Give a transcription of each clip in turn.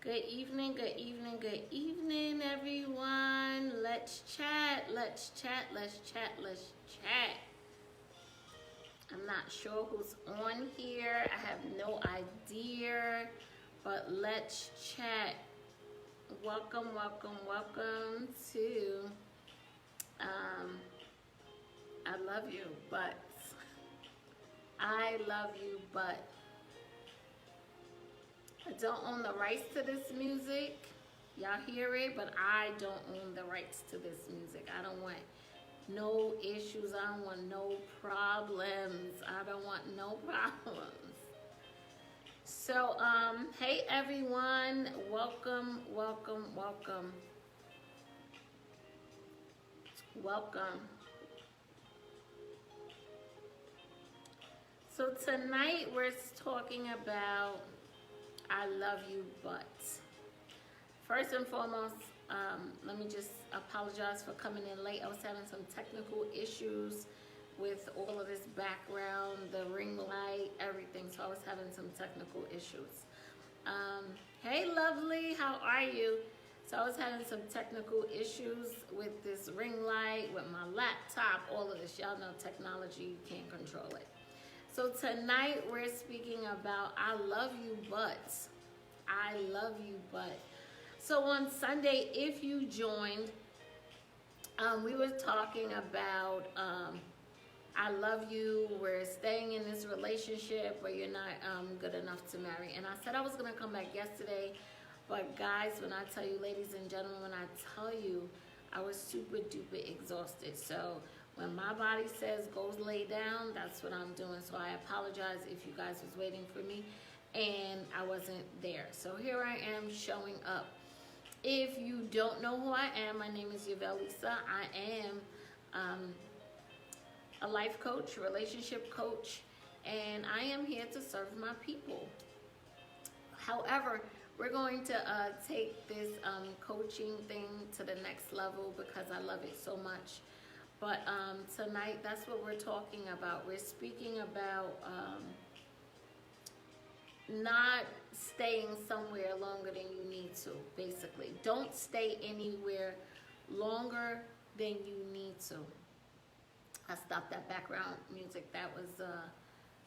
Good evening, good evening, good evening, everyone. Let's chat, let's chat, let's chat, let's chat. I'm not sure who's on here. I have no idea, but let's chat. Welcome, welcome, welcome to I love you, but I love you, but I don't own the rights to this music. Y'all hear it, but I don't own the rights to this music. I don't want no issues. I don't want no problems. I don't want no problems. So, hey everyone, welcome, welcome, welcome. Welcome. So tonight we're talking about I love you, but first and foremost, let me just apologize for coming in late. I was having some technical issues with all of this background, the ring light, everything. So I was having some technical issues. Hey, lovely, how are you? So I was having some technical issues with this ring light, with my laptop, all of this. Y'all know technology, you can't control it. So tonight we're speaking about I love you, but. I love you, but. So on Sunday, if you joined, we were talking about I love you, we're staying in this relationship where you're not good enough to marry. And I said I was going to come back yesterday, but guys, when I tell you, ladies and gentlemen, when I tell you, I was super duper exhausted. So when my body says go lay down, that's what I'm doing. So I apologize if you guys was waiting for me and I wasn't there. So here I am showing up. If you don't know who I am, my name is Yvell'e. I am a life coach, relationship coach, and I am here to serve my people. However, we're going to take this coaching thing to the next level because I love it so much. But tonight, that's what we're talking about. We're speaking about not staying somewhere longer than you need to, basically. Don't stay anywhere longer than you need to. I stopped that background music. That was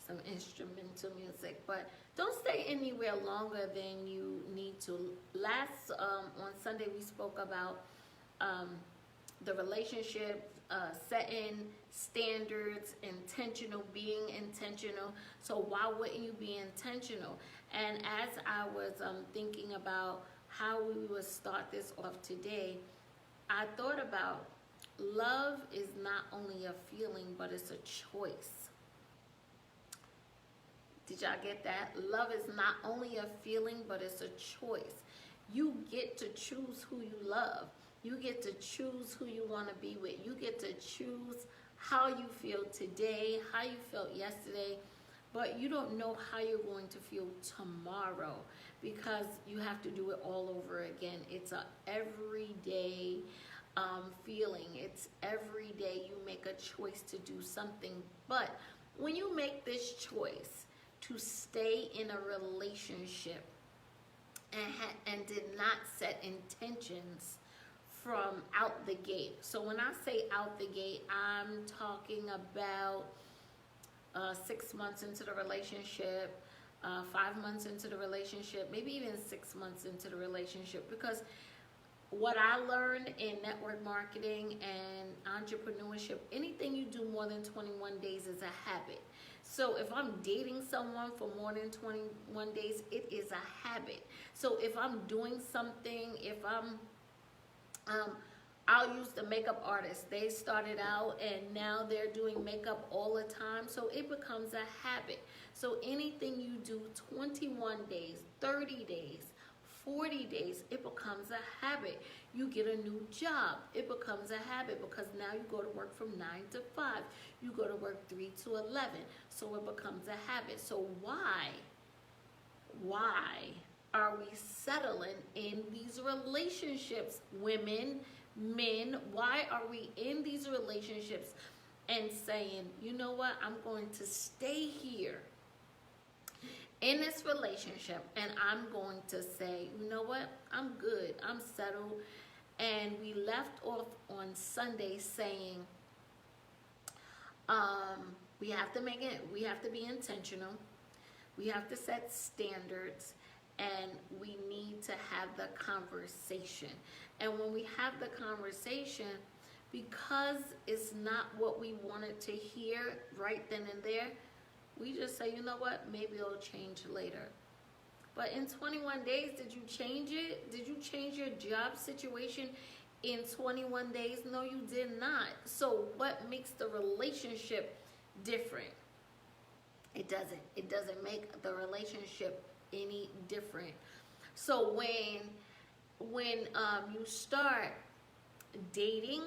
some instrumental music. But don't stay anywhere longer than you need to. Last, on Sunday, we spoke about the relationship, setting standards, intentional, being intentional. So why wouldn't you be intentional? And as I was thinking about how we would start this off today, I thought about love is not only a feeling, but it's a choice. Did y'all get that? Love is not only a feeling, but it's a choice. You get to choose who you love. You get to choose who you want to be with. You get to choose how you feel today, how you felt yesterday, but you don't know how you're going to feel tomorrow because you have to do it all over again. It's a everyday feeling. It's every day you make a choice to do something. But when you make this choice to stay in a relationship and did not set intentions from out the gate. So when I say out the gate, I'm talking about 6 months into the relationship, 5 months into the relationship, maybe even 6 months into the relationship. Because what I learned in network marketing and entrepreneurship, anything you do more than 21 days is a habit. So if I'm dating someone for more than 21 days, it is a habit. So if I'm doing something, if I'll use the makeup artist. They started out and now they're doing makeup all the time. So it becomes a habit. So anything you do 21 days, 30 days, 40 days, it becomes a habit. You get a new job, it becomes a habit because now you go to work from 9 to 5. You go to work 3 to 11. So it becomes a habit. So why are we settling in these relationships, women, men? Why are we in these relationships and saying, you know what, I'm going to stay here in this relationship and I'm going to say, you know what, I'm good, I'm settled. And we left off on Sunday saying, we have to make it, we have to be intentional, we have to set standards, and we need to have the conversation. And when we have the conversation, because it's not what we wanted to hear right then and there, we just say, you know what, maybe it'll change later. But in 21 days, did you change it? Did you change your job situation in 21 days? No, you did not. So what makes the relationship different? It doesn't. It doesn't make the relationship any different. So when you start dating,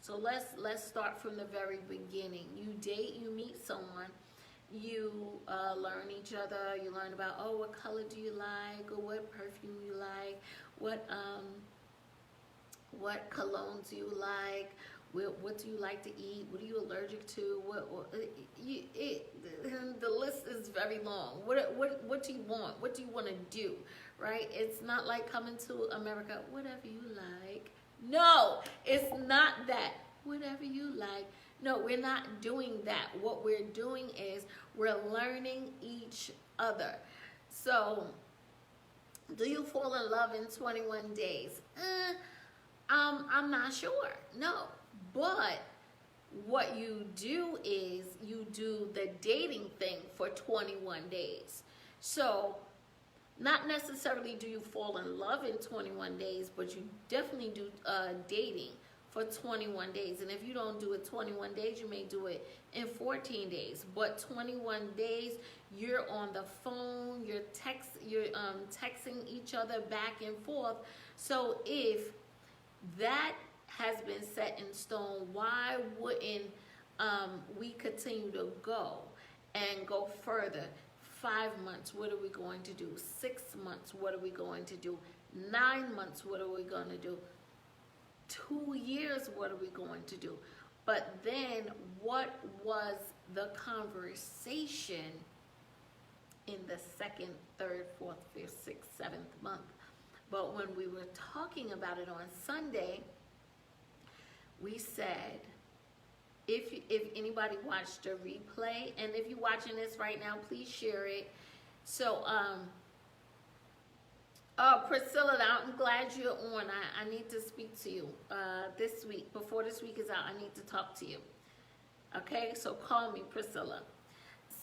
so let's start from the very beginning. You date, you meet someone, you learn each other, you learn about, oh, what color do you like, or what perfume you like, what cologne do you like, what do you like to eat, what are you allergic to, the list is very long. What do you want, what do you want to do, right? It's not like coming to America, whatever you like. No, it's not that, whatever you like. No, we're not doing that. What we're doing is we're learning each other. So, do you fall in love in 21 days? I'm not sure. No. But what you do is you do the dating thing for 21 days. So, not necessarily do you fall in love in 21 days, but you definitely do dating for 21 days. And if you don't do it 21 days, you may do it in 14 days. But 21 days, you're on the phone, you're texting each other back and forth. So if that has been set in stone, why wouldn't we continue to go and go further? 5 months, what are we going to do? 6 months, what are we going to do? 9 months, what are we going to do? 2 years, what are we going to do? But then, what was the conversation in the 2nd, 3rd, 4th, 5th, 6th, 7th month? But when we were talking about it on Sunday, we said, if anybody watched the replay, and if you're watching this right now, please share it. So, Priscilla, I'm glad you're on. I need to speak to you this week. Before this week is out, I need to talk to you. Okay, so call me, Priscilla.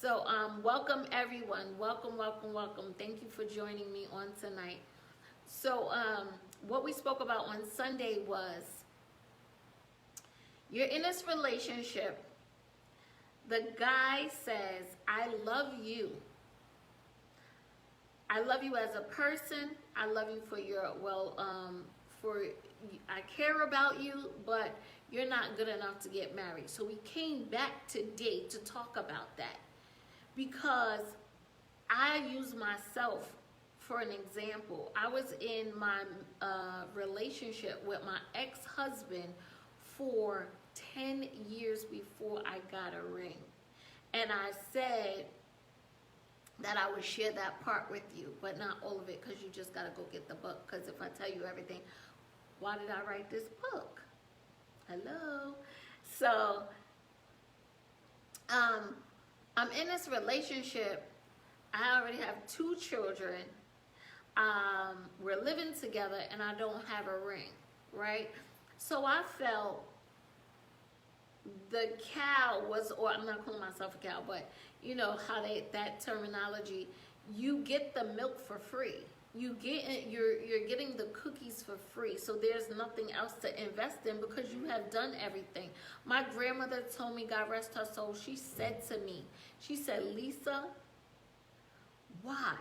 So, welcome everyone. Welcome, welcome, welcome. Thank you for joining me on tonight. So, what we spoke about on Sunday was, you're in this relationship. The guy says, I love you. I love you as a person. I love you for your, I care about you, but you're not good enough to get married. So we came back today to talk about that, because I use myself for an example. I was in my relationship with my ex-husband for 10 years before I got a ring. And I said that I would share that part with you, but not all of it, because you just got to go get the book. Because if I tell you everything, why did I write this book? Hello? So, I'm in this relationship. I already have 2 children. We're living together, and I don't have a ring, right? So I felt the cow was, or I'm not calling myself a cow, but you know how that terminology, you get the milk for free. You're getting the cookies for free. So there's nothing else to invest in, because you have done everything. My grandmother told me, God rest her soul, she said to me, she said, Lisa, why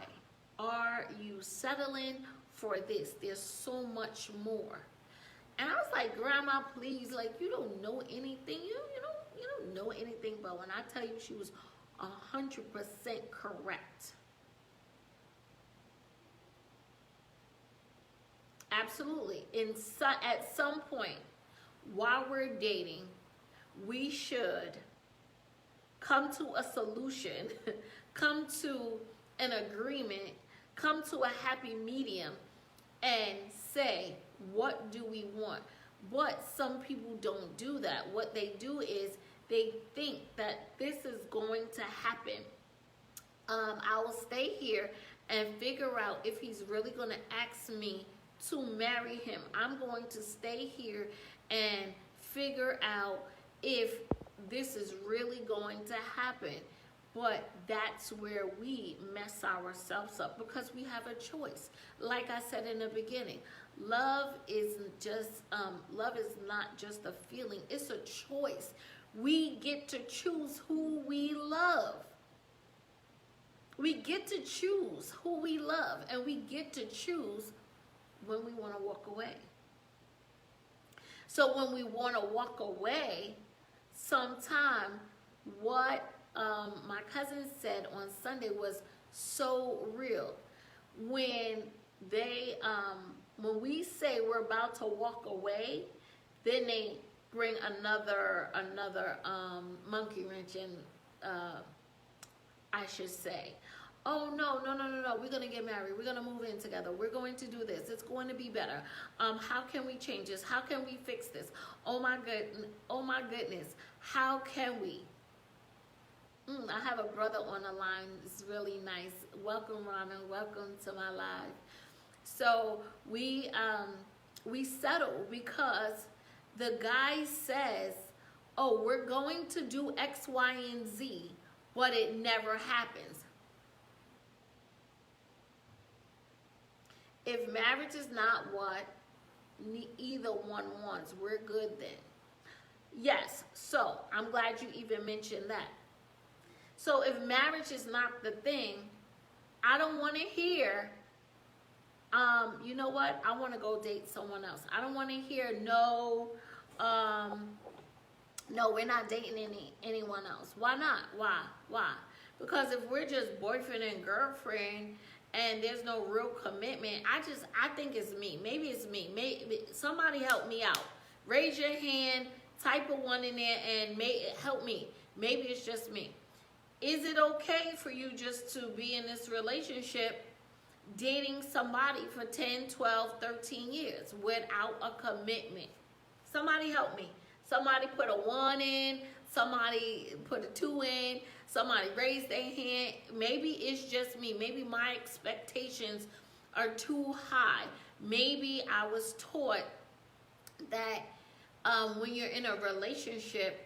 are you settling for this? There's so much more. And I was like, Grandma, please, like, you don't know anything. You don't know anything. But when I tell you, she was 100% correct. Absolutely. At some point, while we're dating, we should come to a solution, come to an agreement, come to a happy medium, and say, what do we want? But some people don't do that. What they do is they think that this is going to happen. I will stay here and figure out if he's really going to ask me to marry him. I'm going to stay here and figure out if this is really going to happen. But that's where we mess ourselves up, because we have a choice. Like I said in the beginning, love is not just a feeling, it's a choice. We get to choose who we love. We get to choose who we love, and we get to choose when we want to walk away. So when we want to walk away, sometime what my cousin said on Sunday was so real. When we say we're about to walk away, then they bring another monkey wrench in, I should say. Oh, no, we're going to get married. We're going to move in together. We're going to do this. It's going to be better. How can we change this? How can we fix this? Oh my goodness. How can we? I have a brother on the line. It's really nice. Welcome, Ramen. Welcome to my live. So we settle because the guy says, oh, we're going to do X, Y, and Z, but it never happens. If marriage is not what either one wants, we're good then. Yes, so I'm glad you even mentioned that. So if marriage is not the thing, I don't want to hear, you know what, I want to go date someone else. I don't want to hear, no, we're not dating anyone else. Why not? Why? Because if we're just boyfriend and girlfriend and there's no real commitment, I think it's me. Maybe it's me. Maybe somebody help me out. Raise your hand, type a 1 in there, and help me. Maybe it's just me. Is it okay for you just to be in this relationship dating somebody for 10, 12, 13 years without a commitment? Somebody help me. Somebody put a 1 in, somebody put a 2 in, somebody raise their hand. Maybe it's just me. Maybe my expectations are too high. Maybe I was taught that when you're in a relationship,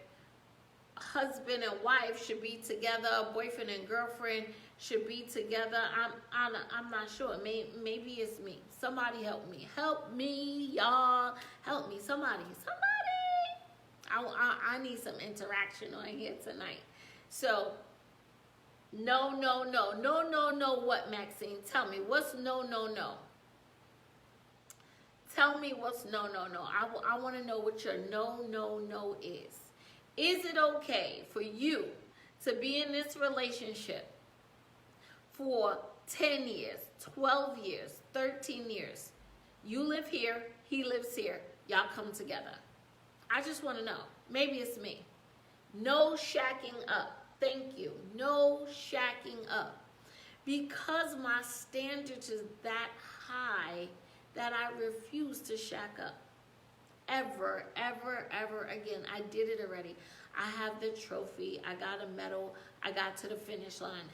husband and wife should be together, boyfriend and girlfriend should be together. I'm not sure. Maybe it's me. Somebody help me. Help me, y'all. Help me. Somebody. I need some interaction on here tonight. So, no. What, Maxine? Tell me. What's no? Tell me what's no. I want to know what your no is. Is it okay for you to be in this relationship for 10 years, 12 years, 13 years? You live here, he lives here, y'all come together. I just want to know. Maybe it's me. No shacking up. Thank you. No shacking up. Because my standards is that high that I refuse to shack up. Ever again. I did it already. I have the trophy. I got a medal. I got to the finish line.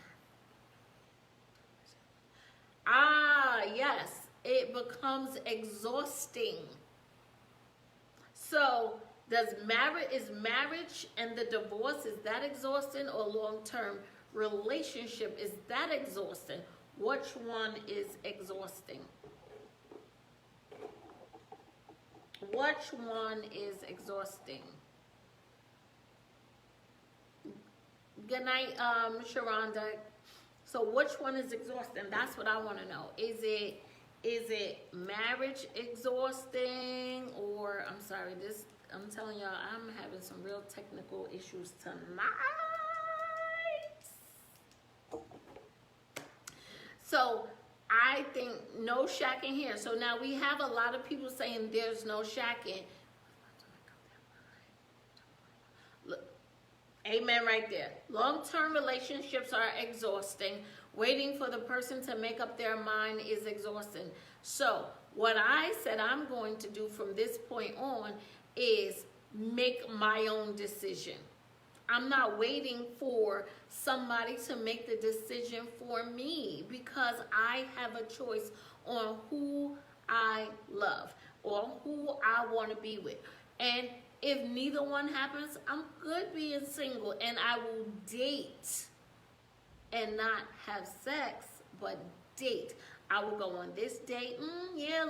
Yes. It becomes exhausting. So, is marriage and the divorce, is that exhausting, or long-term relationship, is that exhausting? Which one is exhausting? Which one is exhausting? Good night, Sharonda. So which one is exhausting? That's what I want to know. Is it marriage exhausting, or I'm telling y'all, I'm having some real technical issues tonight. So I think no shacking here. So now we have a lot of people saying there's no shacking. Look, Amen right there. Long-term relationships are exhausting. Waiting for the person to make up their mind is exhausting. So what I said I'm going to do from this point on is make my own decision. I'm not waiting for somebody to make the decision for me, because I have a choice on who I love or who I want to be with. And if neither one happens, I'm good being single, and I will date and not have sex, but date. I will go on this date. Yeah,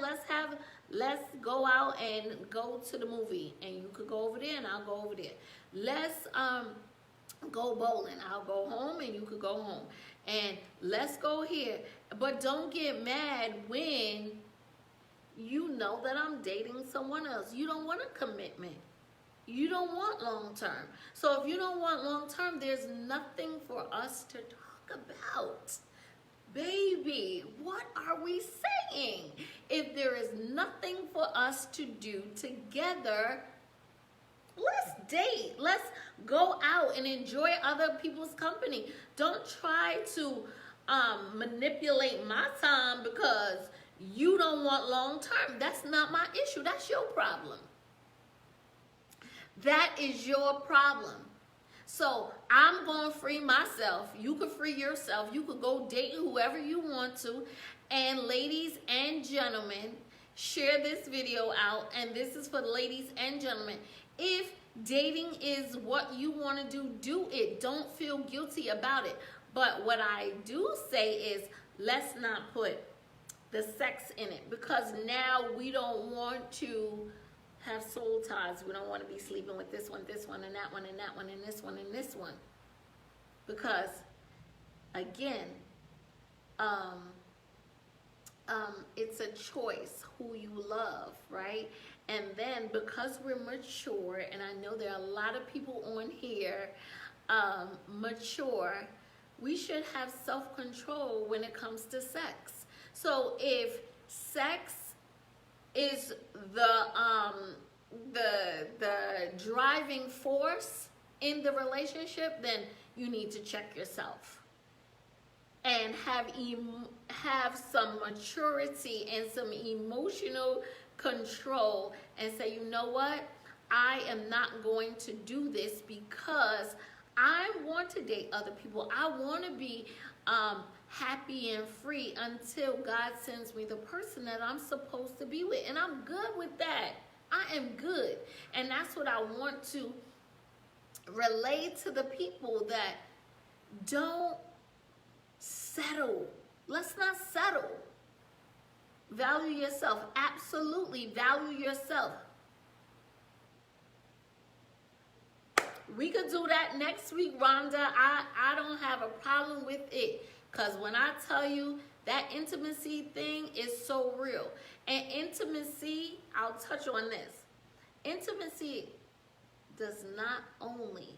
let's go out and go to the movie, and you could go over there and I'll go over there. Let's go bowling. I'll go home and you could go home. And let's go here. But don't get mad when you know that I'm dating someone else. You don't want a commitment. You don't want long term. So if you don't want long term, there's nothing for us to talk about. Baby, what are we saying? If there is nothing for us to do together, let's date. Let's go out and enjoy other people's company. Don't try to manipulate my time because you don't want long term. That's not my issue. That's your problem. That is your problem. So I'm going to free myself. You could free yourself. You could go date whoever you want to. And ladies and gentlemen, share this video out. And this is for ladies and gentlemen. If dating is what you want to do, do it. Don't feel guilty about it. But what I do say is, let's not put the sex in it, because now we don't want to have soul ties. We don't want to be sleeping with this one, and that one, and that one, and this one, and this one. Because, again, it's a choice who you love, right? And then because we're mature, and I know there are a lot of people on here mature, we should have self-control when it comes to sex. So if sex is the driving force in the relationship, then you need to check yourself and have some maturity and some emotional control and say, you know what, I am not going to do this because I want to date other people. I want to be happy and free until God sends me the person that I'm supposed to be with. And I'm good with that. I am good. And that's what I want to relay to the people, that don't settle. Let's not settle. Value yourself. Absolutely value yourself. We could do that next week, Rhonda. I don't have a problem with it. Because when I tell you that intimacy thing is so real. And intimacy, I'll touch on this. Intimacy does not only,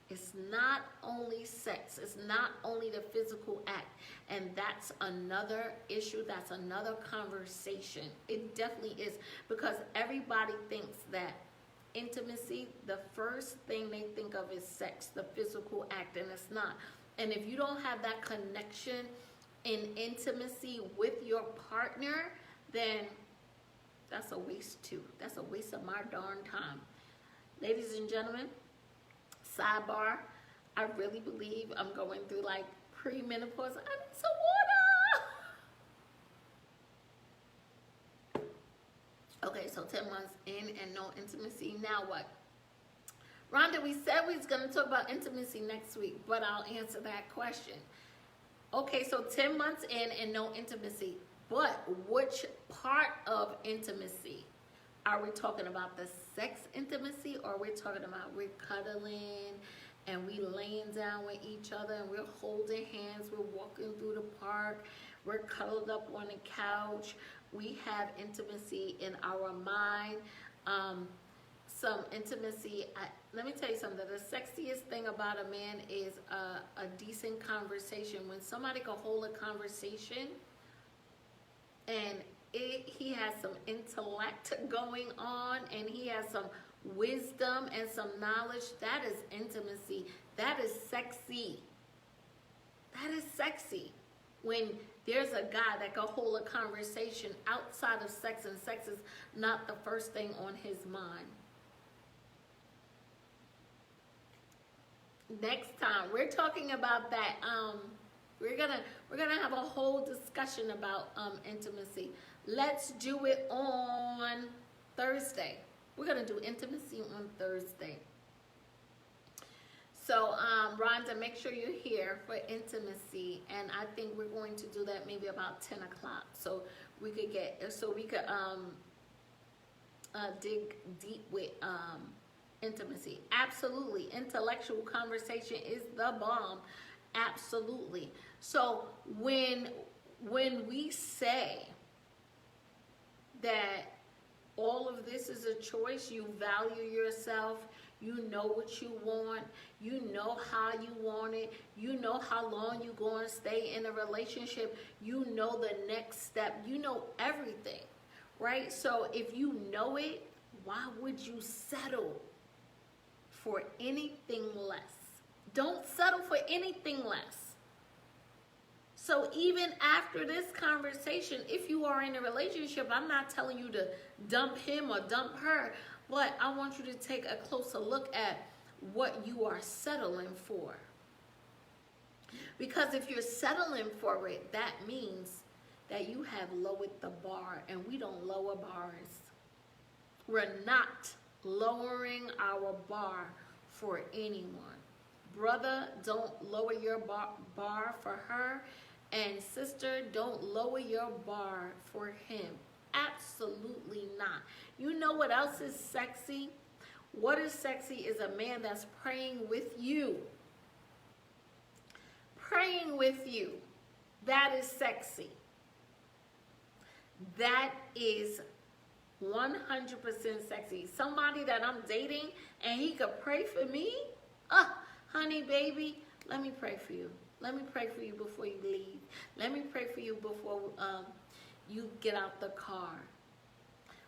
it's not only sex. It's not only the physical act. And that's another issue. That's another conversation. It definitely is. Because everybody thinks that intimacy, the first thing they think of is sex, the physical act, and it's not. And if you don't have that connection in intimacy with your partner, then that's a waste too. That's a waste of my darn time. Ladies and gentlemen, sidebar, I really believe I'm going through like pre-menopause. I need some water. Okay, so 10 months in and no intimacy. Now what? Rhonda, we said we was going to talk about intimacy next week, but I'll answer that question. Okay, so 10 months in and no intimacy. But which part of intimacy? Are we talking about the sex intimacy, or are we talking about we're cuddling and we laying down with each other and we're holding hands, we're walking through the park, we're cuddled up on the couch, we have intimacy in our mind, some intimacy. Let me tell you something. The sexiest thing about a man is a decent conversation. When somebody can hold a conversation and he has some intellect going on and he has some wisdom and some knowledge, that is intimacy. That is sexy. That is sexy. When there's a guy that can hold a conversation outside of sex, and sex is not the first thing on his mind. Next time we're talking about that. We're gonna have a whole discussion about intimacy. Let's do it on Thursday. We're gonna do intimacy on Thursday. So Rhonda, make sure you're here for intimacy, and I think we're going to do that maybe about 10 o'clock, so we could dig deep with intimacy. Absolutely. Intellectual conversation is the bomb. Absolutely. So when we say that all of this is a choice, you value yourself, you know what you want, you know how you want it, you know how long you're going to stay in a relationship, you know the next step, you know everything, right? So if you know it, why would you settle for anything less? Don't settle for anything less. So even after this conversation, if you are in a relationship, I'm not telling you to dump him or dump her, but I want you to take a closer look at what you are settling for. Because if you're settling for it, that means that you have lowered the bar, and we don't lower bars. We're not lowering our bar for anyone. Brother, don't lower your bar for her. And sister, don't lower your bar for him. Absolutely not. You know what else is sexy? What is sexy is a man that's praying with you. Praying with you. That is sexy. That is 100% sexy. Somebody that I'm dating and he could pray for me? Honey, baby, let me pray for you. Let me pray for you before you leave. Let me pray for you before you get out the car.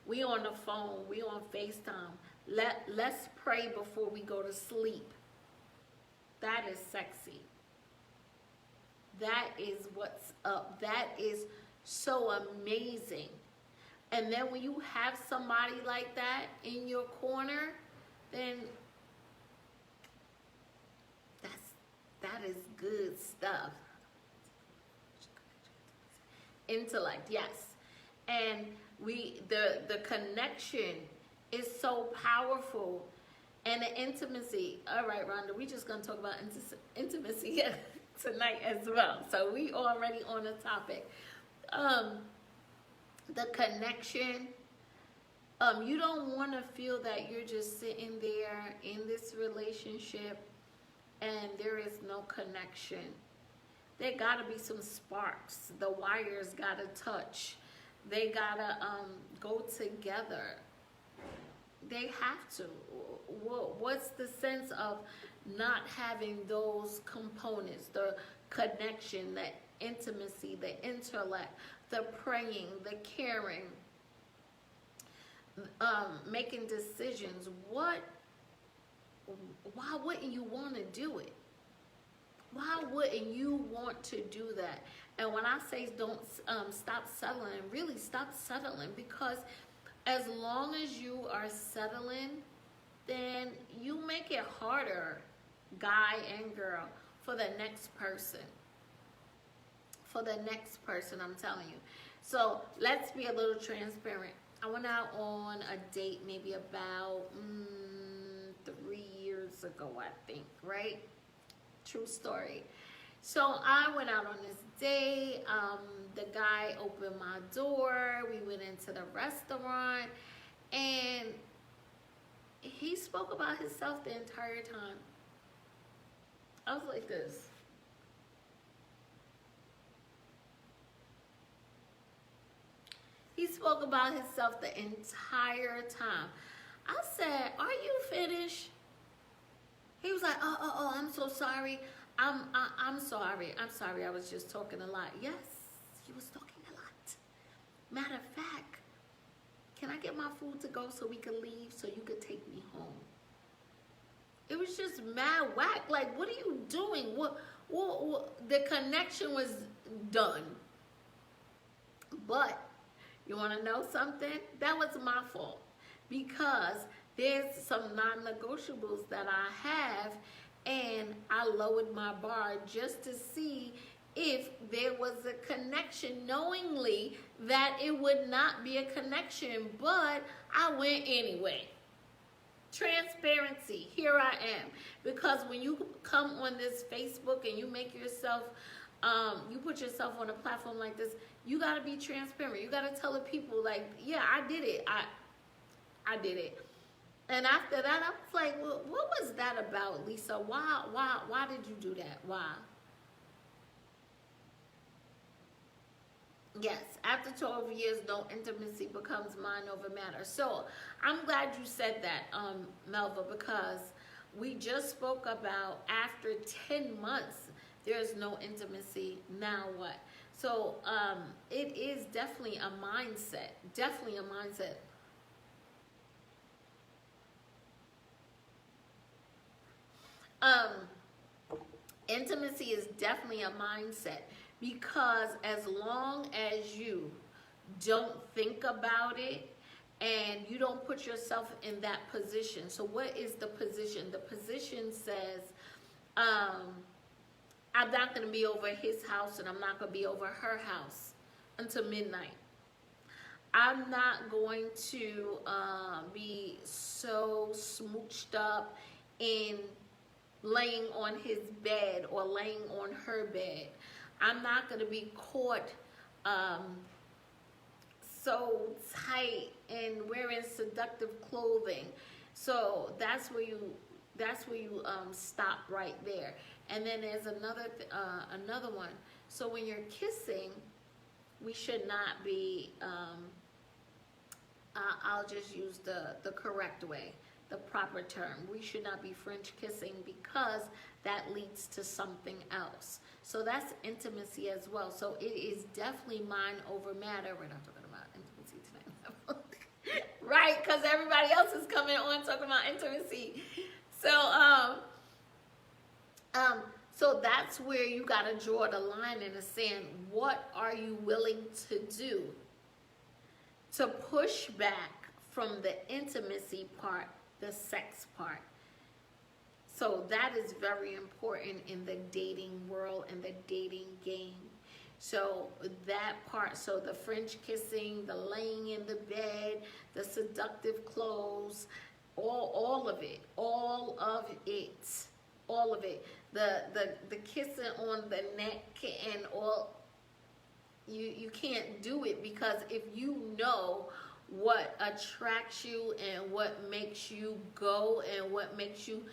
We on the phone. We on FaceTime. Let's pray before we go to sleep. That is sexy. That is what's up. That is so amazing. And then when you have somebody like that in your corner, then that is good stuff. Intellect, yes. And the connection is so powerful, and the intimacy. All right, Rhonda, we just gonna talk about intimacy tonight as well. So we already on the topic. The connection. You don't want to feel that you're just sitting there in this relationship and there is no connection. There gotta be some sparks. The wires gotta touch. They gotta go together. They have to. What's the sense of not having those components? The connection, the intimacy, the intellect, the praying, the caring, making decisions. Why wouldn't you want to do it? Why wouldn't you want to do that? And when I say don't stop settling, really stop settling, because as long as you are settling, then you make it harder, guy and girl, for the next person. For the next person, I'm telling you. So let's be a little transparent. I went out on a date maybe about 3 years ago, I think, right? True story. So I went out on this date. The guy opened my door. We went into the restaurant, and he spoke about himself the entire time. I was like this. He spoke about himself the entire time. I said, "Are you finished?" He was like, "Oh, I'm so sorry. I'm sorry. I'm sorry. I was just talking a lot." Yes, he was talking a lot. Matter of fact, can I get my food to go so we could leave so you could take me home? It was just mad whack. Like, what are you doing? What the connection was done. But you want to know something? That was my fault, because there's some non-negotiables that I have, and I lowered my bar just to see if there was a connection, knowingly that it would not be a connection, but I went anyway. Transparency, here I am. Because when you come on this Facebook and you make yourself, you put yourself on a platform like this, you got to be transparent. You got to tell the people, like, yeah, I did it. I did it. And after that, I was like, well, what was that about, Lisa? Why did you do that? Why? Yes, after 12 years, no intimacy becomes mind over matter. So I'm glad you said that, Melva, because we just spoke about after 10 months, there's no intimacy. Now what? So it is definitely a mindset. Definitely a mindset. Intimacy is definitely a mindset, because as long as you don't think about it and you don't put yourself in that position. So what is the position? The position says, I'm not going to be over his house and I'm not going to be over her house until midnight. I'm not going to be so smooched up in laying on his bed or laying on her bed. I'm not going to be caught so tight and wearing seductive clothing. So that's where you stop right there. And then there's another one. So when you're kissing, we should not be. I'll just use the correct way, the proper term. We should not be French kissing, because that leads to something else. So that's intimacy as well. So it is definitely mind over matter. We're not talking about intimacy tonight. Right, because everybody else is coming on talking about intimacy. So that's where you got to draw the line in the sand. What are you willing to do to push back from the intimacy part, the sex part? So that is very important in the dating world and the dating game. So that part, so the French kissing, the laying in the bed, the seductive clothes, all of it, the kissing on the neck and all. You can't do it, because if you know what attracts you and what makes you go and what makes you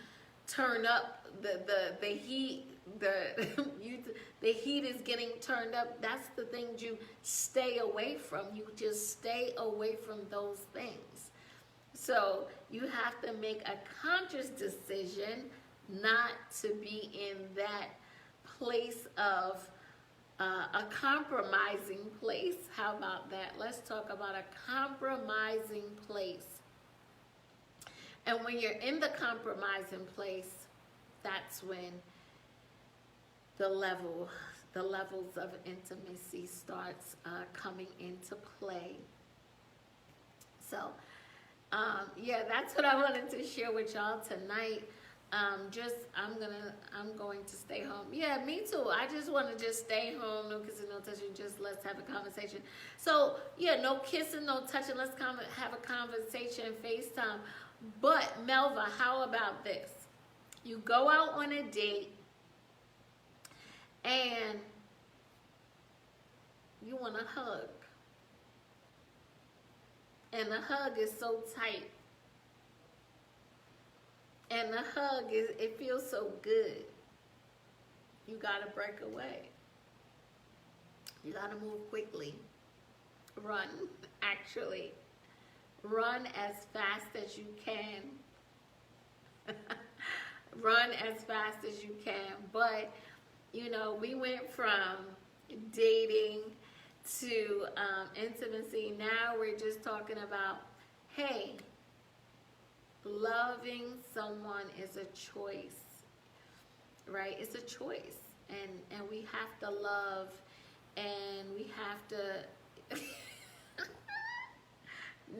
turn up, the heat, the heat is getting turned up. That's the things you stay away from. You just stay away from those things. So you have to make a conscious decision not to be in that place of a compromising place. How about that? Let's talk about a compromising place. And when you're in the compromising place, that's when the levels of intimacy starts coming into play. So, yeah, that's what I wanted to share with y'all tonight. I'm going to stay home. Yeah, me too. I just want to just stay home. No kissing, no touching. Just let's have a conversation. So, yeah, no kissing, no touching. Let's have a conversation, FaceTime. But, Melva, how about this? You go out on a date and you want a hug. And the hug is so tight. And the hug, it feels so good. You got to break away. You got to move quickly. Run, actually. Run as fast as you can. Run as fast as you can. But, you know, we went from dating to intimacy. Now we're just talking about, hey, loving someone is a choice, right? It's a choice, and we have to love, and we have to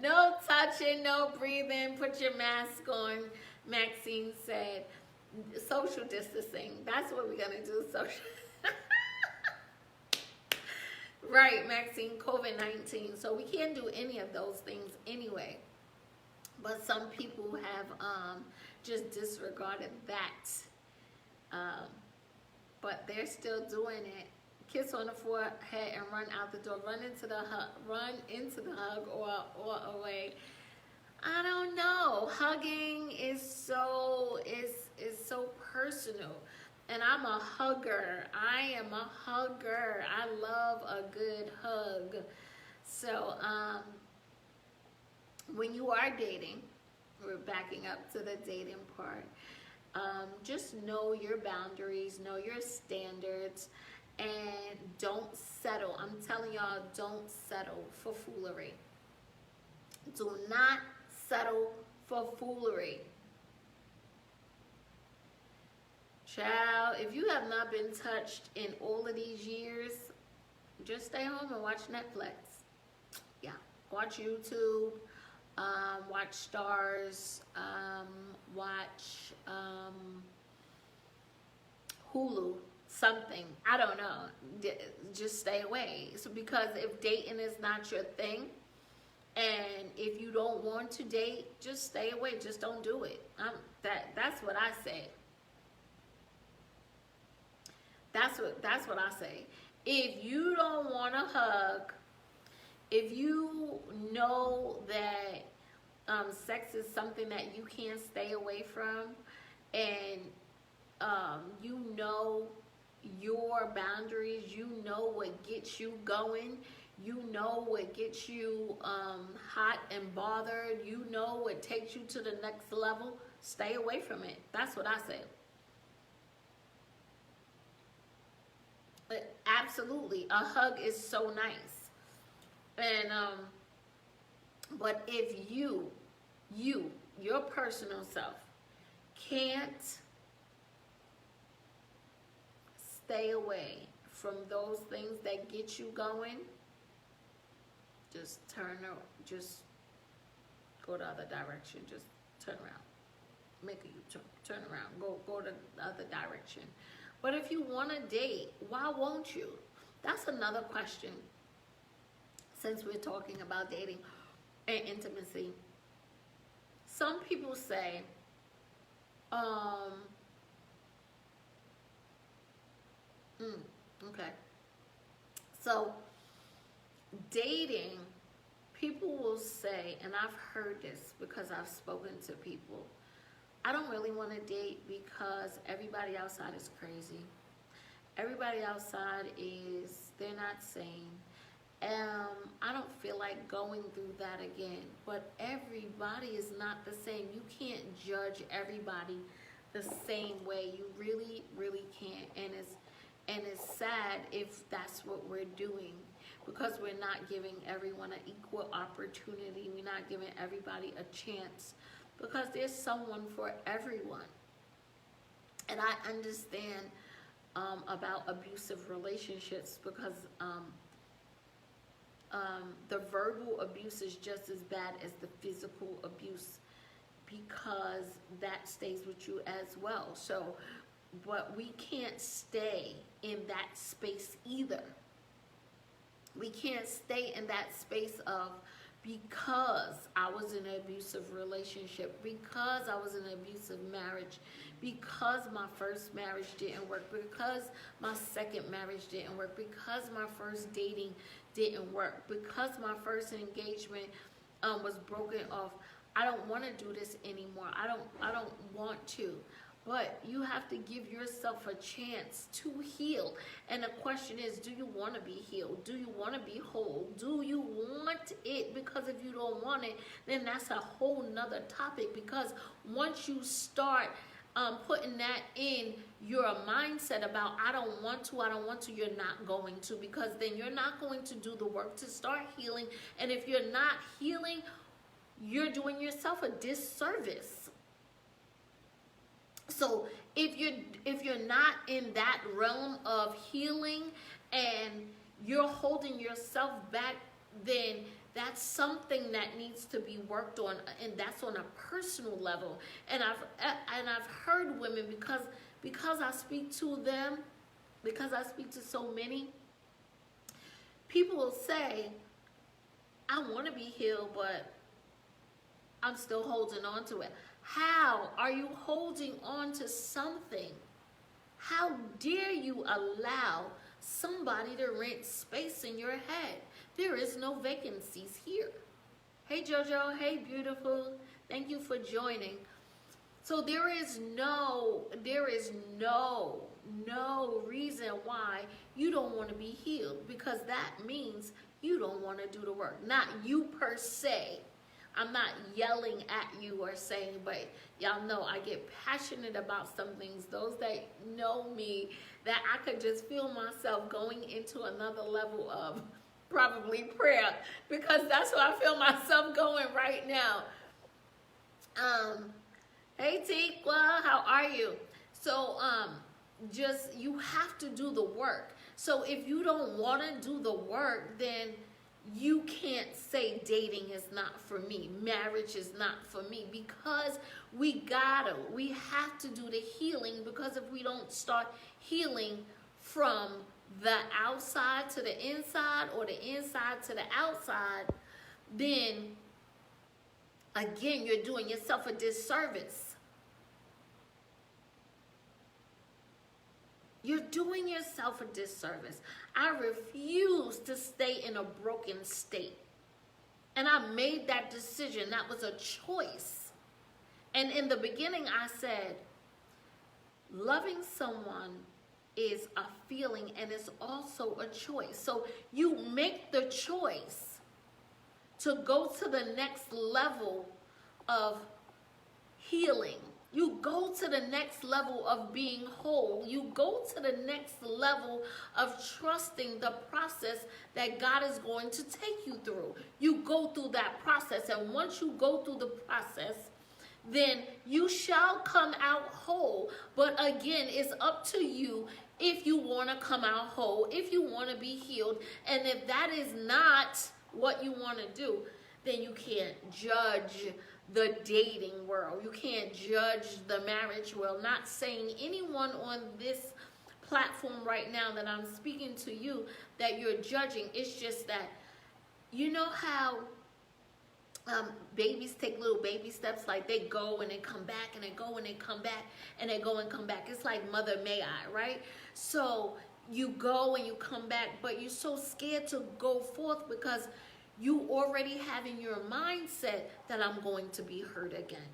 no touching, no breathing, put your mask on. Maxine said social distancing. That's what we're gonna do. Social right, Maxine, COVID-19. So we can't do any of those things anyway. But some people have just disregarded that. But they're still doing it. Kiss on the forehead and run out the door. Run into the hug or away. I don't know. Hugging is so personal. And I'm a hugger. I am a hugger. I love a good hug. So when you are dating, we're backing up to the dating part. Just know your boundaries, know your standards, and don't settle. I'm telling y'all, don't settle for foolery. Do not settle for foolery. Child, if you have not been touched in all of these years, just stay home and watch Netflix. Yeah, watch YouTube, watch Stars, watch Hulu, something. I don't know. Just stay away. So because if dating is not your thing, and if you don't want to date, just stay away. Just don't do it. That's what I say. That's what I say. If you don't want to hug, if you know that sex is something that you can't stay away from, and you know your boundaries, you know what gets you going, you know what gets you hot and bothered, you know what takes you to the next level, stay away from it. That's what I say. Absolutely, a hug is so nice. And but if your personal self can't stay away from those things that get you going, just just go the other direction. Just turn around, make a U-turn, turn around, go to the other direction. But if you want to date, why won't you? That's another question. Since we're talking about dating and intimacy, some people say, okay. So dating, people will say, and I've heard this because I've spoken to people, I don't really want to date because everybody outside is crazy. Everybody outside they're not sane. I don't feel like going through that again. But everybody is not the same. You can't judge everybody the same way. You really, really can't. And it's sad if that's what we're doing, because we're not giving everyone an equal opportunity. We're not giving everybody a chance, because there's someone for everyone. And I understand about abusive relationships, because the verbal abuse is just as bad as the physical abuse, because that stays with you as well. So, but we can't stay in that space either. We can't stay in that space of, because I was in an abusive relationship, because I was in an abusive marriage, because my first marriage didn't work, because my second marriage didn't work, because my first dating didn't work, because my first engagement was broken off. I don't want to do this anymore. I don't want to. But you have to give yourself a chance to heal. And the question is, do you want to be healed? Do you want to be whole? Do you want it? Because if you don't want it, then that's a whole nother topic. Because once you start putting that in your mindset about I don't want to, you're not going to, because then you're not going to do the work to start healing. And if you're not healing, you're doing yourself a disservice. So if you're not in that realm of healing and you're holding yourself back, then that's something that needs to be worked on, and that's on a personal level. And I've heard women, because I speak to them, because I speak to so many, people will say, I want to be healed, but I'm still holding on to it. How are you holding on to something? How dare you allow somebody to rent space in your head? There is no vacancies here. Hey Jojo, hey beautiful, thank you for joining. So there is no reason why you don't want to be healed, because that means you don't want to do the work. Not you per se. I'm not yelling at you or saying, but y'all know I get passionate about some things. Those that know me, that I could just feel myself going into another level of probably prayer, because that's where I feel myself going right now. Hey Tikwa, how are you? So just, you have to do the work. So if you don't want to do the work, then you can't say dating is not for me, marriage is not for me, because we have to do the healing. Because if we don't start healing from the outside to the inside, or the inside to the outside, then again, you're doing yourself a disservice. You're doing yourself a disservice. I refuse to stay in a broken state. And I made that decision. That was a choice. And in the beginning, I said, loving someone is a feeling, and it's also a choice. So you make the choice to go to the next level of healing. You go to the next level of being whole. You go to the next level of trusting the process that God is going to take you through. You go through that process, and once you go through the process, then you shall come out whole. But again, it's up to you if you want to come out whole, if you want to be healed. And if that is not what you want to do, then you can't judge the dating world. You can't judge the marriage world. Not saying anyone on this platform right now that I'm speaking to you that you're judging. It's just that, you know how babies take little baby steps, like they go and they come back, and they go and they come back, and they go and come back. It's like Mother May I, right? So you go and you come back, but you're so scared to go forth because you already have in your mindset that I'm going to be hurt again.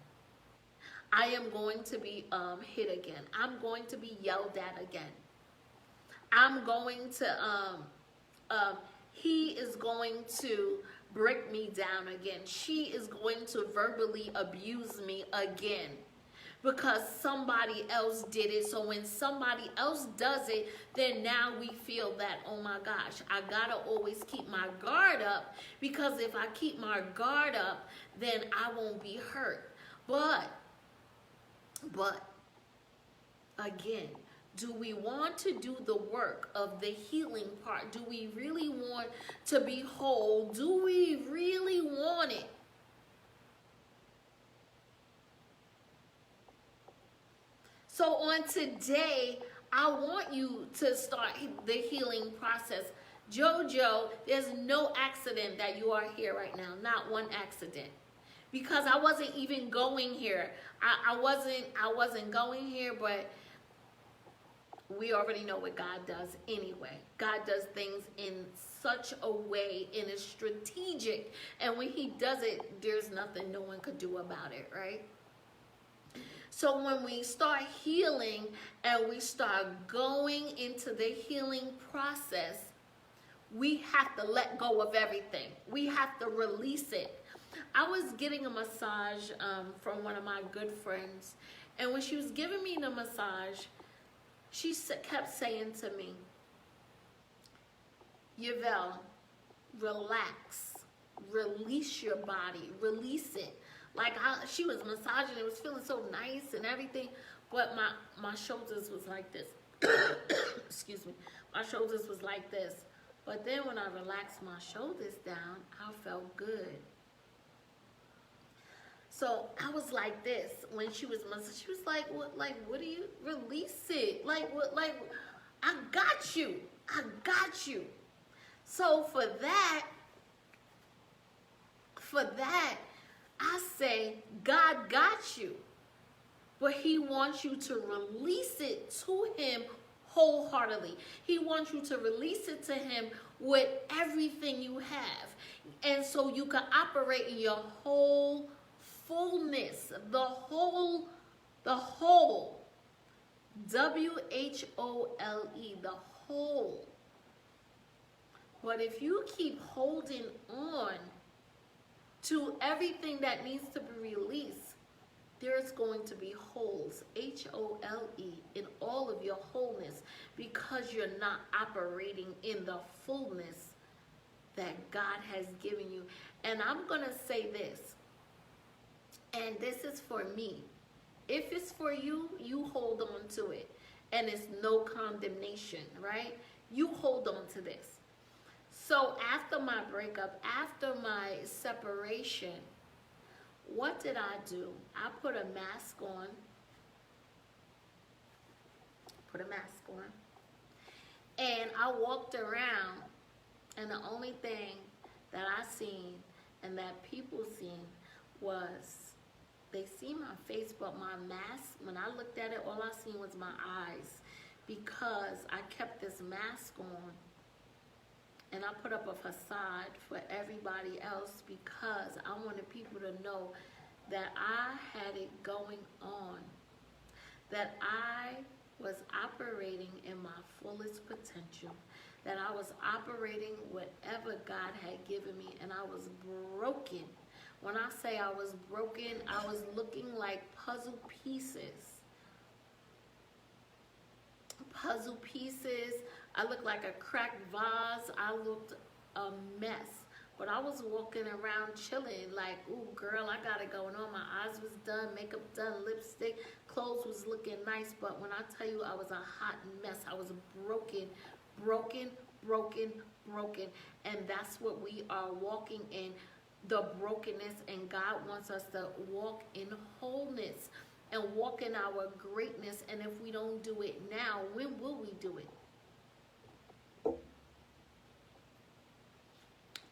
I am going to be hit again. I'm going to be yelled at again. I'm going to, he is going to break me down again. She is going to verbally abuse me again, because somebody else did it. So when somebody else does it, then now we feel that, oh my gosh, I gotta always keep my guard up, because if I keep my guard up, then I won't be hurt. But again, do we want to do the work of the healing part? Do we really want to be whole? Do we really want it? So on today, I want you to start the healing process. Jojo, there's no accident that you are here right now. Not one accident. Because I wasn't even going here. I wasn't going here, but we already know what God does anyway. God does things in such a way, and it's strategic. And when he does it, there's nothing no one could do about it, right? So when we start healing and we start going into the healing process, we have to let go of everything. We have to release it. I was getting a massage from one of my good friends, And when she was giving me the massage, she kept saying to me, Yvell'e, relax, release your body, release it. Like she was massaging, it was feeling so nice and everything, but my shoulders was like this. Excuse me, my shoulders was like this. But then when I relaxed my shoulders down, I felt good. So I was like this when she was massaging. She was like, what do you, release it? Like, what, like, I got you. I got you. So for that, I say, God got you. But he wants you to release it to him wholeheartedly. He wants you to release it to him with everything you have. And so you can operate in your whole fullness, the whole, W-H-O-L-E, the whole. But if you keep holding on to everything that needs to be released, there's going to be holes, H-O-L-E, in all of your wholeness, because you're not operating in the fullness that God has given you. And I'm going to say this, and this is for me. If it's for you, you hold on to it. And it's no condemnation, right? You hold on to this. So after my breakup, after my separation, what did I do? I put a mask on. And I walked around, and the only thing that I seen and that people seen was, they see my face, but my mask, when I looked at it, all I seen was my eyes, because I kept this mask on. And I put up a facade for everybody else because I wanted people to know that I had it going on, that I was operating in my fullest potential, that I was operating whatever God had given me, and I was broken. When I say I was broken, I was looking like puzzle pieces. Puzzle pieces. I looked like a cracked vase. I looked a mess. But I was walking around chilling like, ooh, girl, I got it going on. My eyes was done, makeup done, lipstick, clothes was looking nice. But when I tell you I was a hot mess, I was broken. And that's what we are walking in, the brokenness. And God wants us to walk in wholeness and walk in our greatness. And if we don't do it now, when will we do it?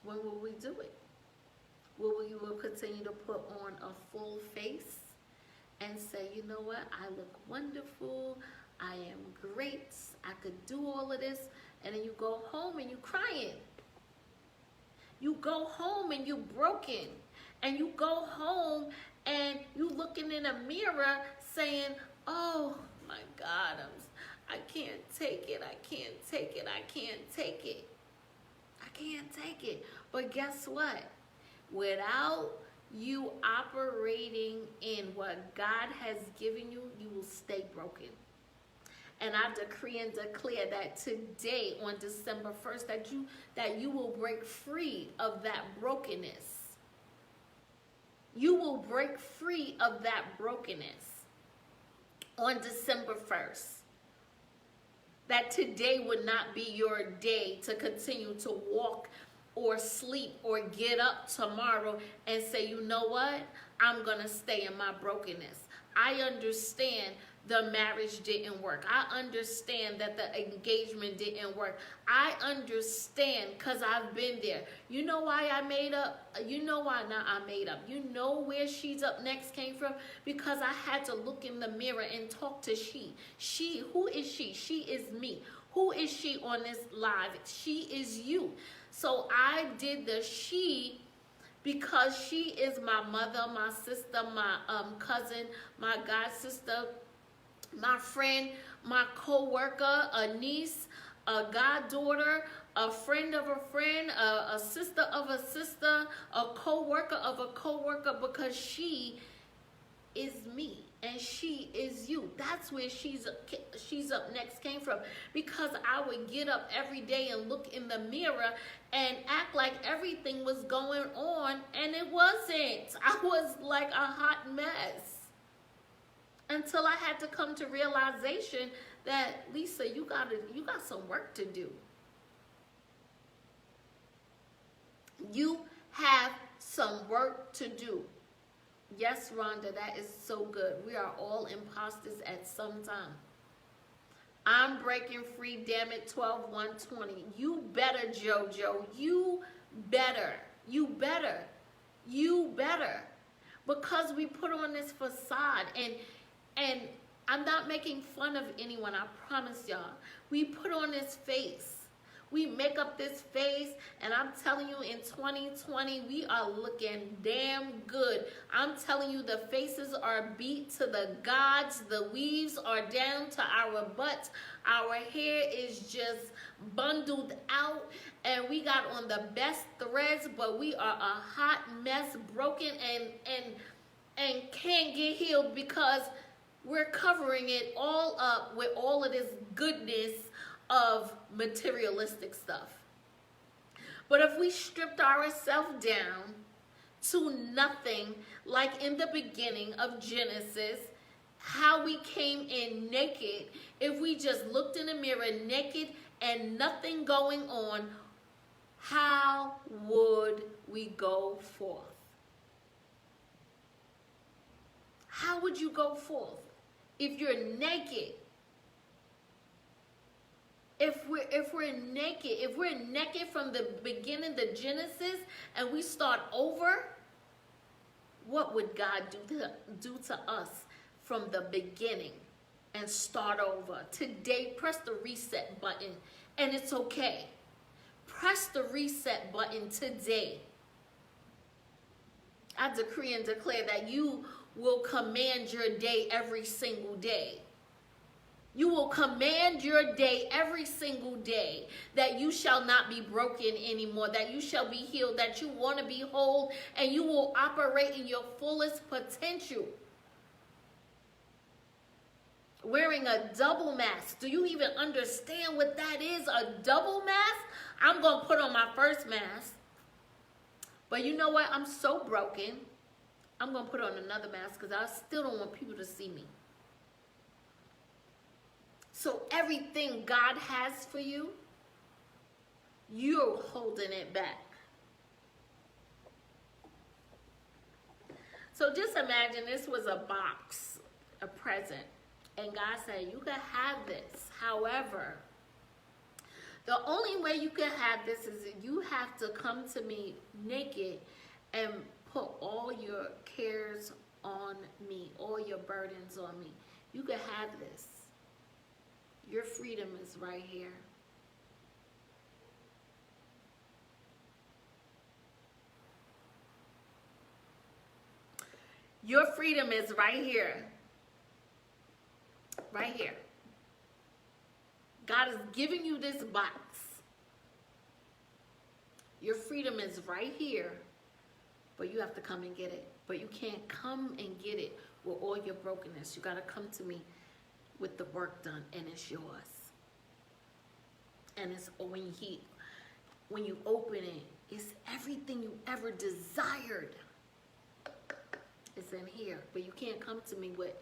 When will we do it? Will we continue to put on a full face and say, you know what, I look wonderful, I am great, I could do all of this, and then you go home and you crying. You go home and you broken. And you go home and you looking in a mirror saying, oh my God, I can't take it, I can't take it, I can't take it. I can't take it. But guess what? Without you operating in what God has given you, you will stay broken. And I decree and declare that today, on December 1st, that you will break free of that brokenness. You will break free of that brokenness on December 1st. That today would not be your day to continue to walk or sleep or get up tomorrow and say, you know what? I'm going to stay in my brokenness. I understand the marriage didn't work. I understand that the engagement didn't work. I understand because I've been there. You know why I made up? You know why not I made up? You know where She's Up Next came from? Because I had to look in the mirror and talk to she. She, who is she? She is me. Who is she on this live? She is you. So I did the she because she is my mother, my sister, my cousin, my god sister, my friend, my co-worker, a niece, a goddaughter, a friend of a friend, a sister of a sister, a co-worker of a co-worker, because she is me and she is you. That's where she's up next came from, because I would get up every day and look in the mirror and act like everything was going on, and it wasn't. I was like a hot mess, until I had to come to realization that, Lisa, you got some work to do. You have some work to do. Yes, Rhonda, that is so good. We are all imposters at some time. I'm breaking free, damn it, 12/1/20. You better, JoJo. You better. You better. You better. Because we put on this facade, and I'm not making fun of anyone, I promise y'all. We put on this face. We make up this face, and I'm telling you, in 2020, we are looking damn good. I'm telling you, the faces are beat to the gods. The weaves are down to our butts. Our hair is just bundled out, and we got on the best threads, but we are a hot mess, broken, and can't get healed, because we're covering it all up with all of this goodness of materialistic stuff. But if we stripped ourselves down to nothing, like in the beginning of Genesis, how we came in naked, if we just looked in the mirror naked and nothing going on, how would we go forth? How would you go forth if you're naked? If we're naked from the beginning, the Genesis, and we start over, what would God do to us from the beginning and start over? Today, press the reset button, and it's okay. Press the reset button today. I decree and declare that you will command your day every single day. You will command your day every single day, that you shall not be broken anymore, that you shall be healed, that you want to be whole, and you will operate in your fullest potential. Wearing a double mask. Do you even understand what that is? A double mask? I'm going to put on my first mask. But you know what? I'm so broken. I'm going to put on another mask, because I still don't want people to see me. So everything God has for you, you're holding it back. So just imagine this was a box, a present, and God said, you can have this. However, the only way you can have this is that you have to come to me naked and put all your cares on me, all your burdens on me. You can have this. Your freedom is right here. Your freedom is right here. Right here. God is giving you this box. Your freedom is right here, but you have to come and get it. But you can't come and get it with all your brokenness. You got to come to me with the work done, and it's yours. And it's when you open it, it's everything you ever desired. It's in here. But you can't come to me with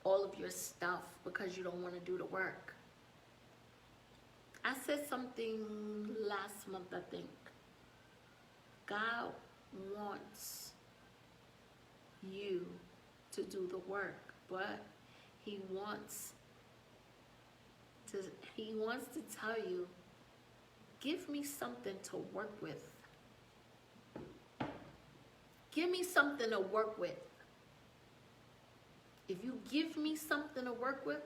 all of your stuff because you don't want to do the work. I said something last month, I think. God wants you to do the work, but He wants to tell you, give me something to work with. Give me something to work with. If you give me something to work with,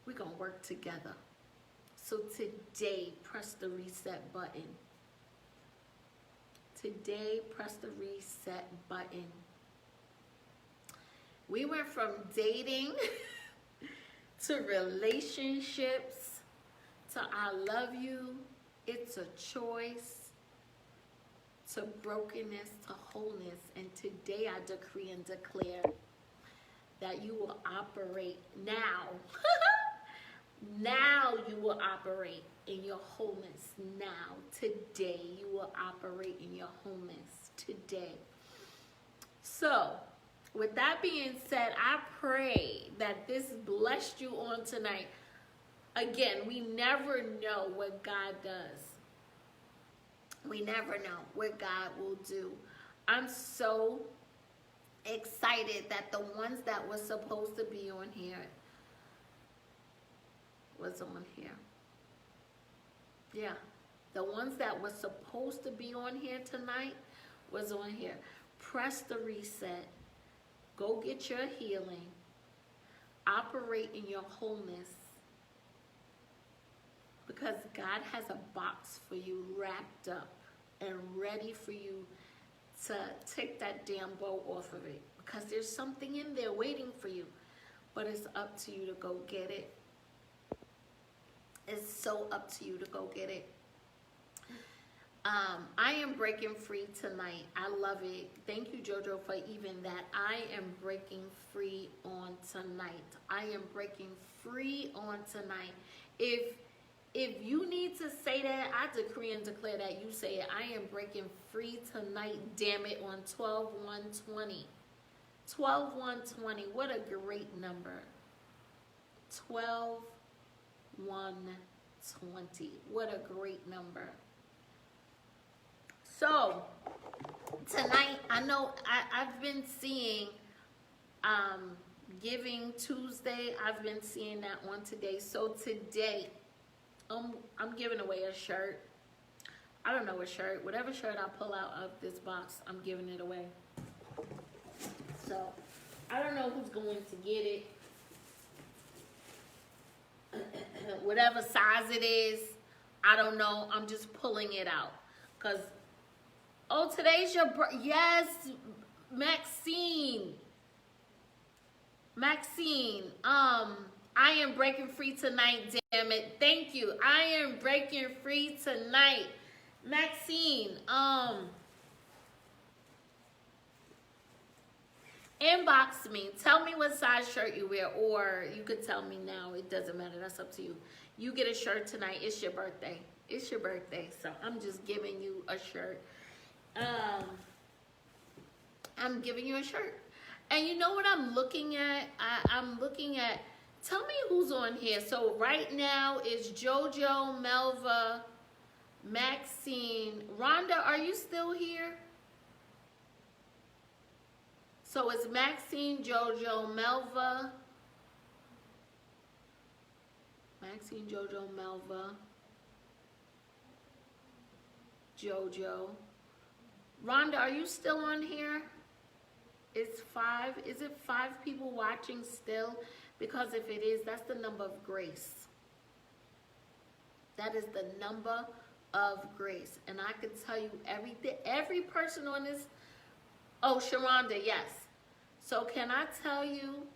we're going to work together. So today, press the reset button. Today, press the reset button. We went from dating to relationships to I love you, it's a choice, to brokenness, to wholeness. And today I decree and declare that you will operate now. Now you will operate in your wholeness. Now, today, you will operate in your wholeness. Today. So, with that being said, I pray that this blessed you on tonight. Again, we never know what God does. We never know what God will do. I'm so excited that the ones that were supposed to be on here was on here. Yeah, the ones that were supposed to be on here tonight was on here. Press the reset. Go get your healing. Operate in your wholeness. Because God has a box for you wrapped up and ready for you to take that damn bow off of it. Because there's something in there waiting for you. But it's up to you to go get it. It's so up to you to go get it. I am breaking free tonight. I love it. Thank you, JoJo, for even that. I am breaking free on tonight. I am breaking free on tonight. If you need to say that, I decree and declare that you say it. I am breaking free tonight, damn it, on 12/1/20. 12/1/20. What a great number. 12/1/20. What a great number. So, tonight, I know I've been seeing Giving Tuesday. I've been seeing that on today. So, today, I'm giving away a shirt. I don't know a shirt. Whatever shirt I pull out of this box, I'm giving it away. So, I don't know who's going to get it. Whatever size it is, I don't know. I'm just pulling it out. Because, oh, today's your birthday. Yes, Maxine. I am breaking free tonight, damn it. Thank you. I am breaking free tonight. Maxine, inbox me. Tell me what size shirt you wear, or you could tell me now. It doesn't matter. That's up to you. You get a shirt tonight. It's your birthday. It's your birthday, so I'm just giving you a shirt. I'm giving you a shirt. And you know what I'm looking at? I'm looking at, tell me who's on here. So right now it's JoJo, Melva, Maxine. Rhonda, are you still here? So it's Maxine, JoJo, Melva. Maxine, JoJo, Melva. JoJo. Rhonda, are you still on here? It's 5. Is it 5 people watching still? Because if it is, that's the number of grace. That is the number of grace. And I can tell you every person on this. Oh, Sharonda, yes. So can I tell you,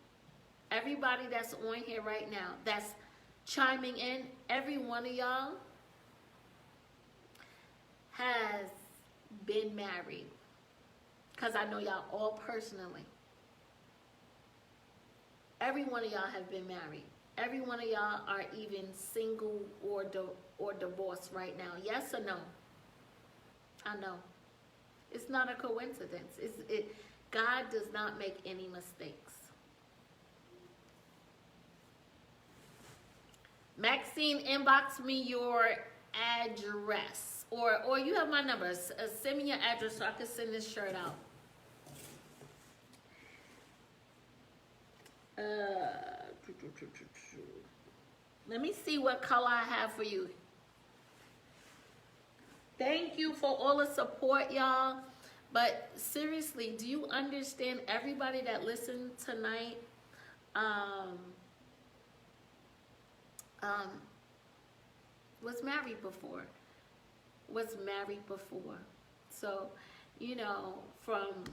everybody that's on here right now, that's chiming in, every one of y'all has been married. Because I know y'all all personally. Every one of y'all have been married. Every one of y'all are even single or divorced right now. Yes or no? I know. It's not a coincidence. God does not make any mistakes. Maxine, inbox me your address. Or you have my number. Send me your address so I can send this shirt out. Let me see what color I have for you. Thank you for all the support, y'all. But seriously, do you understand, everybody that listened tonight was married before? Was married before. So, you know, from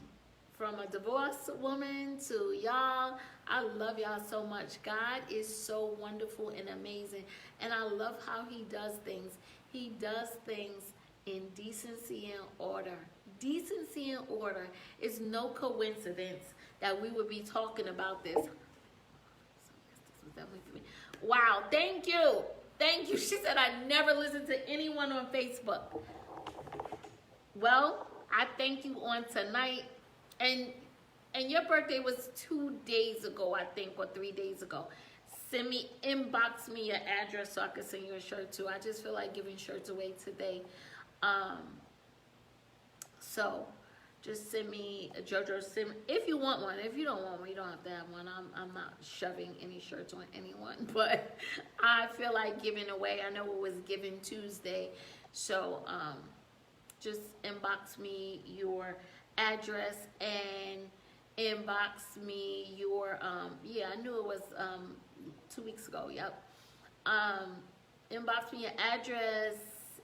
a divorced woman to y'all, I love y'all so much. God is so wonderful and amazing. And I love how he does things. He does things in decency and order. Decency and order. It's no coincidence that we would be talking about this. Wow, thank you. Thank you. She said I never listened to anyone on Facebook. Well, I thank you on tonight. And your birthday was 2 days ago, I think, or 3 days ago. Inbox me your address so I can send you a shirt too. I just feel like giving shirts away today. So just send me, JoJo, if you want one. If you don't want one, you don't have to have one. I'm not shoving any shirts on anyone, but I feel like giving away. I know it was given Tuesday, so just inbox me your address and inbox me your yeah, I knew it was 2 weeks ago. Yep. Inbox me your address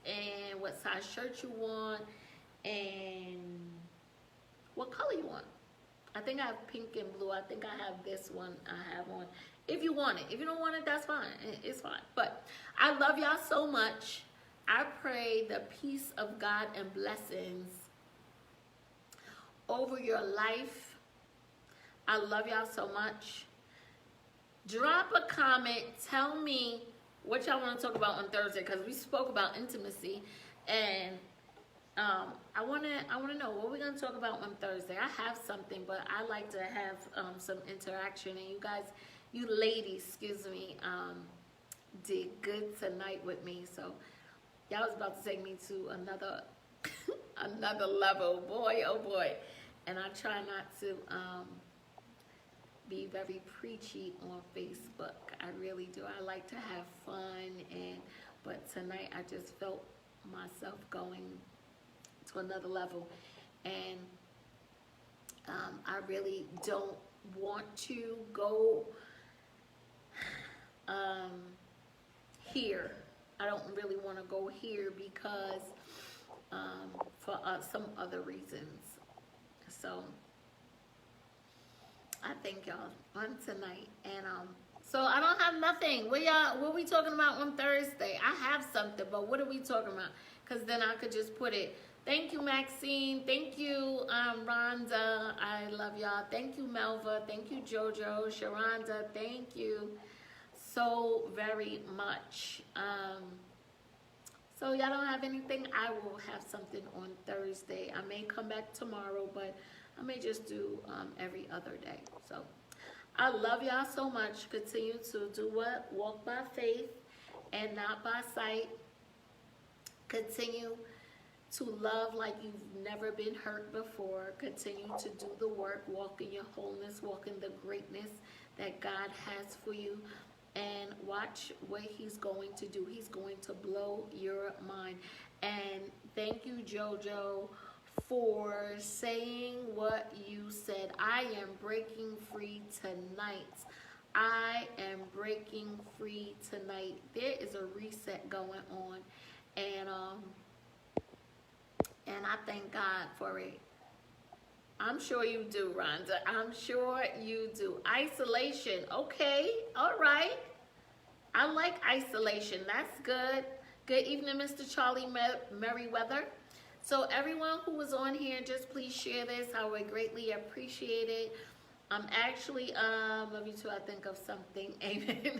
and what size shirt you want and what color you want. I think I have pink and blue. I think I have this one I have on. If you want it. If you don't want it, that's fine. It's fine. But I love y'all so much. I pray the peace of God and blessings over your life. I love y'all so much. Drop a comment. Tell me what y'all want to talk about on Thursday, because we spoke about intimacy, and I want to know what we're going to talk about on Thursday. I have something, but I like to have some interaction, and you guys, you ladies, excuse me, did good tonight with me. So y'all was about to take me to another another level, boy, oh boy. And I try not to be very preachy on Facebook. I really do. I like to have fun, but tonight I just felt myself going to another level, and I really don't want to go here. I don't really want to go here because for some other reasons. So I thank y'all on tonight, and so I don't have nothing. What we talking about on Thursday? I have something, but what are we talking about? Because then I could just put it. Thank you, Maxine. Thank you, Rhonda. I love y'all. Thank you, Melva. Thank you, JoJo. Sharonda. Thank you so very much. So y'all don't have anything? I will have something on Thursday. I may come back tomorrow, but I may just do every other day. So I love y'all so much. Continue to do what? Walk by faith and not by sight. Continue to love like you've never been hurt before. Continue to do the work. Walk in your wholeness. Walk in the greatness that God has for you. And watch what he's going to do. He's going to blow your mind. And thank you, JoJo, for saying what you said. I am breaking free tonight. I am breaking free tonight. There is a reset going on, and I thank God for it. I'm sure you do, Rhonda. I'm sure you do. Isolation. Okay. All right. I like isolation. That's good. Good evening, Mr. Charlie Merriweather. So everyone who was on here, just please share this. I would greatly appreciate it. I'm actually, love you too. I think of something. Amen.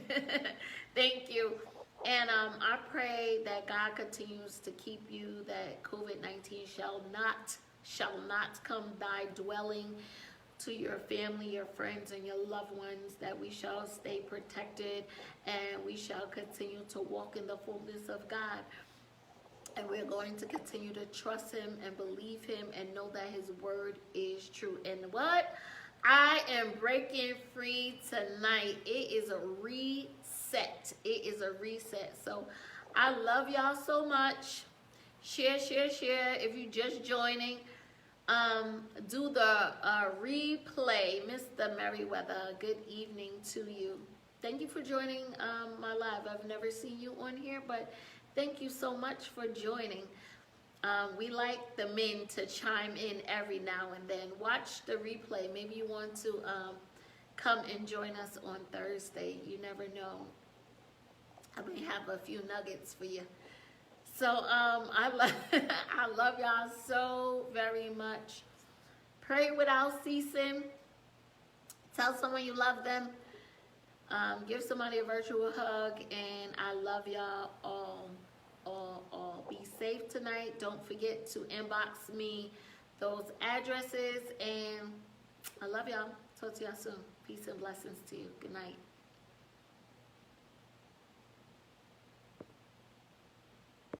Thank you. And I pray that God continues to keep you, that COVID-19 shall not come nigh dwelling to your family, your friends, and your loved ones, that we shall stay protected and we shall continue to walk in the fullness of God. And we're going to continue to trust him and believe him and know that his word is true. And what? I am breaking free tonight. It is a reset. It is a reset. So I love y'all so much. Share, share, share. If you're just joining, do the replay. Mr. Merriweather, good evening to you. Thank you for joining my live. I've never seen you on here, but thank you so much for joining. We like the men to chime in every now and then. Watch the replay. Maybe you want to come and join us on Thursday. You never know. I may have a few nuggets for you. So I love I love y'all so very much. Pray without ceasing. Tell someone you love them. Give somebody a virtual hug, and I love y'all all. Be safe tonight. Don't forget to inbox me those addresses, and I love y'all. Talk to y'all soon. Peace and blessings to you. Good night.